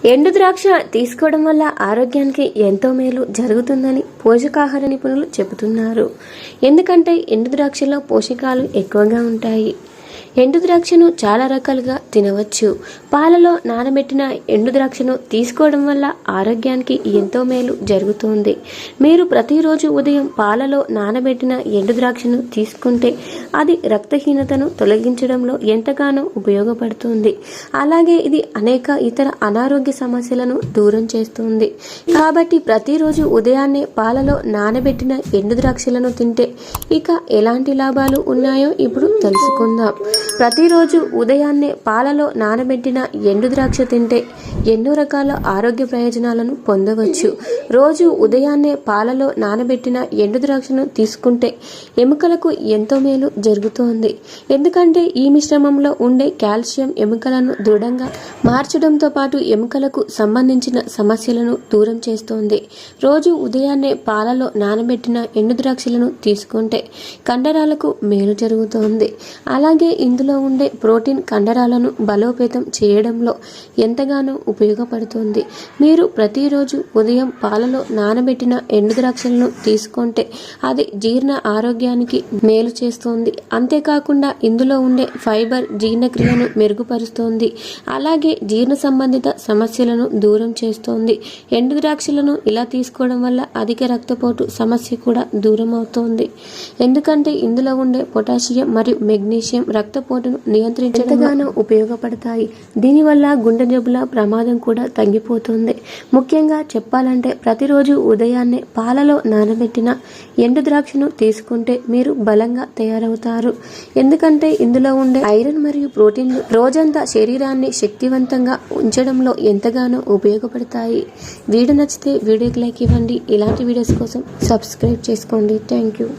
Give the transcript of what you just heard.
ఎండు ద్రాక్ష తీసుకోవడం వల్ల ఆరోగ్యానికి ఎంతో మేలు జరుగుతుందని పోషకాహార నిపుణులు చెబుతున్నారు. ఎందుకంటే ఎండు ద్రాక్షలో పోషకాలు ఎక్కువగా ఉంటాయి. ఎండు ద్రాక్షను చాలా రకాలుగా తినవచ్చు. పాలలో నానబెట్టిన ఎండు ద్రాక్షను తీసుకోవడం వల్ల ఆరోగ్యానికి ఎంతో మేలు జరుగుతుంది. మీరు ప్రతిరోజు ఉదయం పాలలో నానబెట్టిన ఎండు ద్రాక్షను తీసుకుంటే అది రక్తహీనతను తొలగించడంలో ఎంతగానో ఉపయోగపడుతుంది. అలాగే ఇది అనేక ఇతర అనారోగ్య సమస్యలను దూరం చేస్తుంది. కాబట్టి ప్రతిరోజు ఉదయాన్నే పాలలో నానబెట్టిన ఎండు ద్రాక్షలను తింటే ఇక ఎలాంటి లాభాలు ఉన్నాయో ఇప్పుడు తెలుసుకుందాం. ప్రతిరోజు ఉదయాన్నే పాలలో నానబెట్టిన ఎండు ద్రాక్ష తింటే ఎన్నో రకాల ఆరోగ్య ప్రయోజనాలను పొందవచ్చు. రోజు ఉదయాన్నే పాలలో నానబెట్టిన ఎండు ద్రాక్షను తీసుకుంటే ఎముకలకు ఎంతో మేలు జరుగుతోంది. ఎందుకంటే ఈ మిశ్రమంలో ఉండే కాల్షియం ఎముకలను దృఢంగా మార్చడంతో పాటు ఎముకలకు సంబంధించిన సమస్యలను దూరం చేస్తోంది. రోజు ఉదయాన్నే పాలలో నానబెట్టిన ఎండు ద్రాక్షలను తీసుకుంటే కండరాలకు మేలు జరుగుతోంది. అలాగే ఇందులో ఉండే ప్రోటీన్ కండరాలను బలోపేతం చేయడంలో ఎంతగానో ఉపయోగపడుతుంది. మీరు ప్రతిరోజు ఉదయం పాలలో నానబెట్టిన ఎండు ద్రాక్షలను తీసుకుంటే అది జీర్ణ ఆరోగ్యానికి మేలు చేస్తుంది. అంతేకాకుండా ఇందులో ఉండే ఫైబర్ జీర్ణక్రియను మెరుగుపరుస్తుంది. అలాగే జీర్ణ సంబంధిత సమస్యలను దూరం చేస్తుంది. ఎండు ద్రాక్షలను ఇలా తీసుకోవడం వల్ల అధిక రక్తపోటు సమస్య కూడా దూరం అవుతుంది. ఎందుకంటే ఇందులో ఉండే పొటాషియం మరియు మెగ్నీషియం రక్తపోటును నియంత్రించడంగానూ ఉపయోగపడతాయి. దీనివల్ల గుండె జబ్బుల ప్రమాదం కూడా తగ్గిపోతుంది. ముఖ్యంగా చెప్పాలంటే ప్రతిరోజు ఉదయాన్నే పాలలో నానబెట్టిన ఎండు ద్రాక్షను తీసుకుంటే మీరు బలంగా తయారవుతారు. ఎందుకంటే ఇందులో ఉండే ఐరన్ మరియు ప్రోటీన్లు రోజంతా శరీరాన్ని శక్తివంతంగా ఉంచడంలో ఎంతగానో ఉపయోగపడతాయి. వీడియో నచ్చితే వీడియోకి లైక్ ఇవ్వండి. ఇలాంటి వీడియోస్ కోసం సబ్స్క్రైబ్ చేసుకోండి. Thank you.